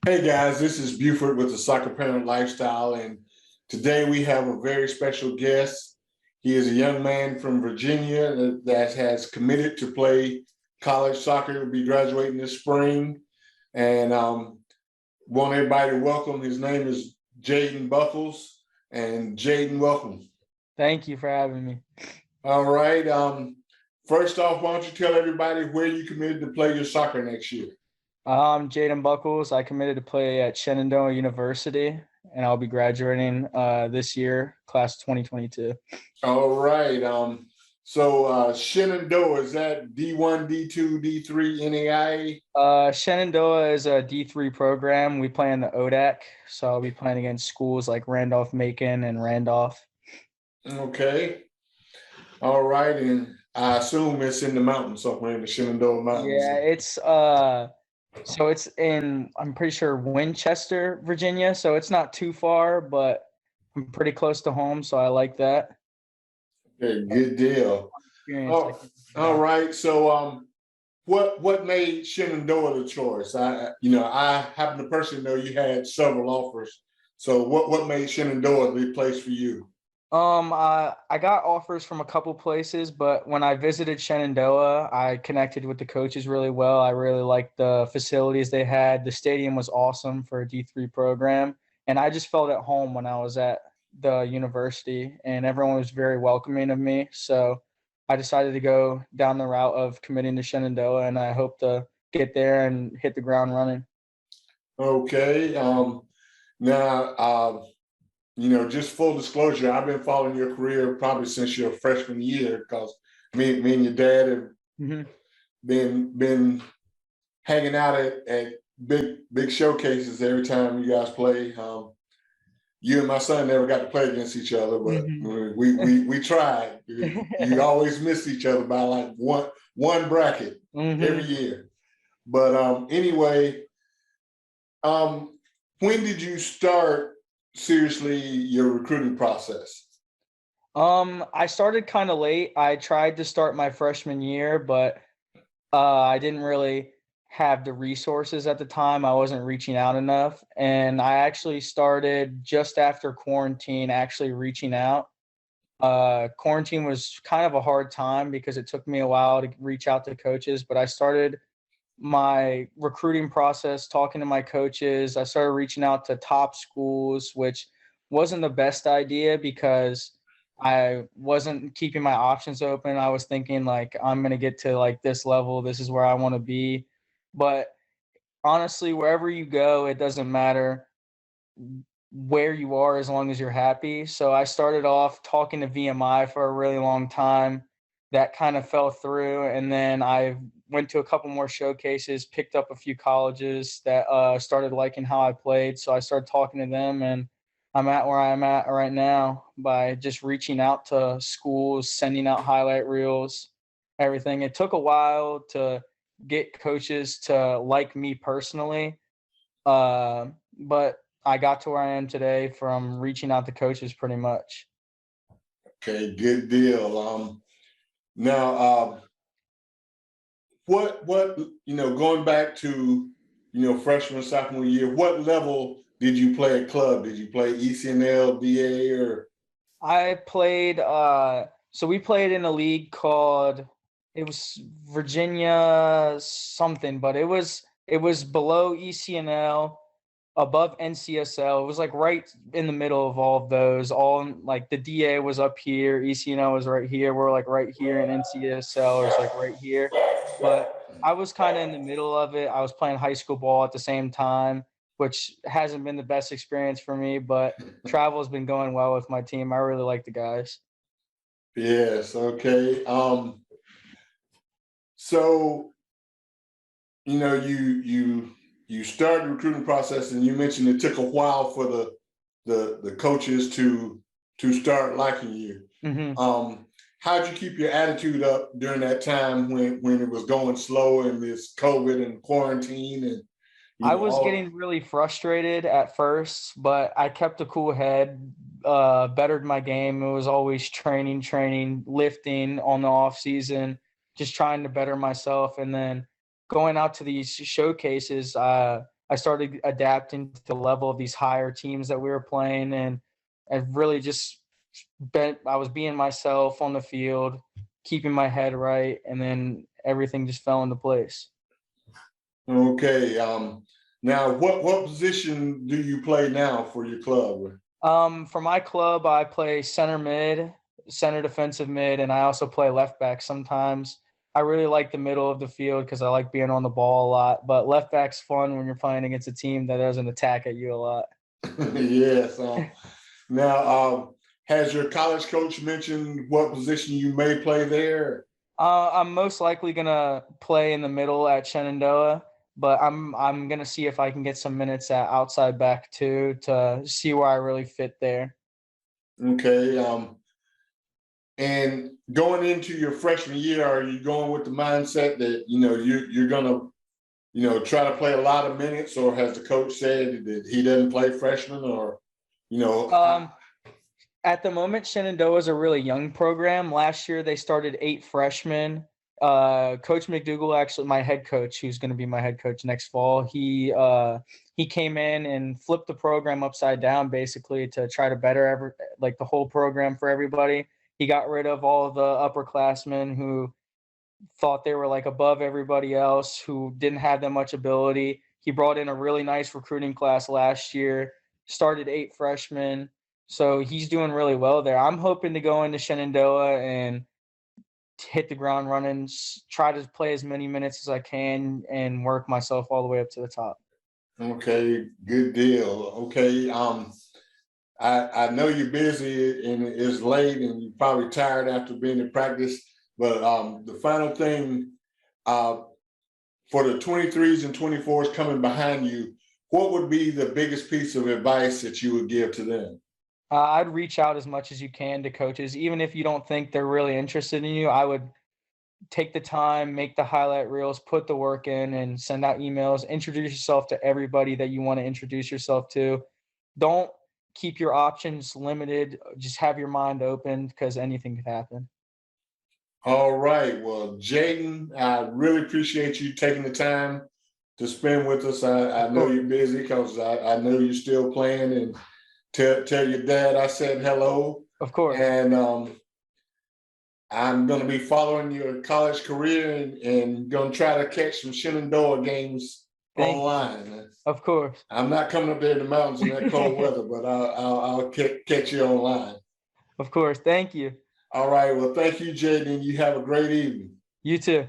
Hey guys, this is Buford with the Soccer Parent Lifestyle, and today we have a very special guest. He is a young man from Virginia that has committed to play college soccer. He'll be graduating this spring, and want everybody to welcome. His name is Jaden Buckles, and Jaden, welcome. Thank you for having me. All right. First off, why don't you tell everybody where you committed to play your soccer next year? I'm Jaden Buckles. I committed to play at Shenandoah University, and I'll be graduating this year, class 2022. All right. So Shenandoah, is that D1, D2, D3, NAIA? Shenandoah is a D3 program. We play in the ODAC, so I'll be playing against schools like Randolph-Macon and Randolph. Okay. All right. And I assume it's in the mountains, somewhere in the Shenandoah Mountains. Yeah, so it's in, I'm pretty sure, Winchester, Virginia. So it's not too far, but I'm pretty close to home, so I like that. Okay, good deal. Experience. All right. So what made Shenandoah the choice? I happen to personally know you had several offers. So what made Shenandoah the place for you? I got offers from a couple places, but when I visited Shenandoah, I connected with the coaches really well. I really liked the facilities they had. The stadium was awesome for a D3 program, and I just felt at home when I was at the university, and everyone was very welcoming of me. So I decided to go down the route of committing to Shenandoah, and I hope to get there and hit the ground running. Okay. Now, just full disclosure, I've been following your career probably since your freshman year because me and your dad have been hanging out at big showcases every time you guys play. You and my son never got to play against each other, but we tried. You always miss each other by like one bracket every year. But anyway, when did you start seriously your recruiting process? I started kind of late. I tried to start my freshman year, but I didn't really have the resources at the time. I wasn't reaching out enough. And I actually started just after quarantine, actually reaching out. Quarantine was kind of a hard time because it took me a while to reach out to coaches, but I started my recruiting process, talking to my coaches. I started reaching out to top schools, which wasn't the best idea because I wasn't keeping my options open. I was thinking like, I'm going to get to like this level. This is where I want to be. But honestly, wherever you go, it doesn't matter where you are as long as you're happy. So I started off talking to VMI for a really long time. That kind of fell through. And then I went to a couple more showcases, picked up a few colleges that started liking how I played. So I started talking to them, and I'm at where I'm at right now by just reaching out to schools, sending out highlight reels, everything. It took a while to get coaches to like me personally, but I got to where I am today from reaching out to coaches pretty much. Okay, good deal. Now, what going back to freshman sophomore year, what level did you play at club? Did you play ECNL, DA, or? I played so we played in a league called, it was Virginia something, but it was below ECNL, above NCSL. It was like right in the middle of all of those. Like the DA was up here, ECNL was right here. We're like right here, and NCSL was like right here. But I was kind of in the middle of it. I was playing high school ball at the same time, which hasn't been the best experience for me, but travel has been going well with my team. I really like the guys. Yes. Okay. So you started the recruiting process, and you mentioned it took a while for the coaches to start liking you. Mm-hmm. How'd you keep your attitude up during that time when it was going slow and this COVID and quarantine and I was getting really frustrated at first, but I kept a cool head, bettered my game. It was always training, lifting on the off season, just trying to better myself. And then going out to these showcases, I started adapting to the level of these higher teams that we were playing, and really just I was being myself on the field, keeping my head right, and then everything just fell into place. Okay. Now, what position do you play now for your club? For my club, I play center mid, center defensive mid, and I also play left back sometimes. I really like the middle of the field because I like being on the ball a lot. But left back's fun when you're playing against a team that doesn't attack at you a lot. Yes. Now, has your college coach mentioned what position you may play there? I'm most likely gonna play in the middle at Shenandoah, but I'm gonna see if I can get some minutes at outside back too to see where I really fit there. Okay. And going into your freshman year, are you going with the mindset that you're gonna try to play a lot of minutes, or has the coach said that he doesn't play freshmen, or you know? At the moment, Shenandoah is a really young program. Last year, they started 8 freshmen. Coach McDougal, actually, my head coach, who's going to be my head coach next fall, he came in and flipped the program upside down, basically, to try to better the whole program for everybody. He got rid of all of the upperclassmen who thought they were like above everybody else, who didn't have that much ability. He brought in a really nice recruiting class last year, started 8 freshmen. So he's doing really well there. I'm hoping to go into Shenandoah and hit the ground running, try to play as many minutes as I can, and work myself all the way up to the top. Okay, good deal. Okay, I know you're busy and it's late and you're probably tired after being in practice, but the final thing, for the 23s and 24s coming behind you, what would be the biggest piece of advice that you would give to them? I'd reach out as much as you can to coaches, even if you don't think they're really interested in you. I would take the time, make the highlight reels, put the work in, and send out emails. Introduce yourself to everybody that you want to introduce yourself to. Don't keep your options limited. Just have your mind open because anything could happen. All right. Well, Jaden, I really appreciate you taking the time to spend with us. I know you're busy because I know you're still playing, and tell your dad I said hello. Of course. And I'm going to be following your college career and going to try to catch some Shenandoah games online. Of course. I'm not coming up there in the mountains in that cold weather, but I'll catch you online. Of course. Thank you. All right. Well, thank you, Jaden. You have a great evening. You too.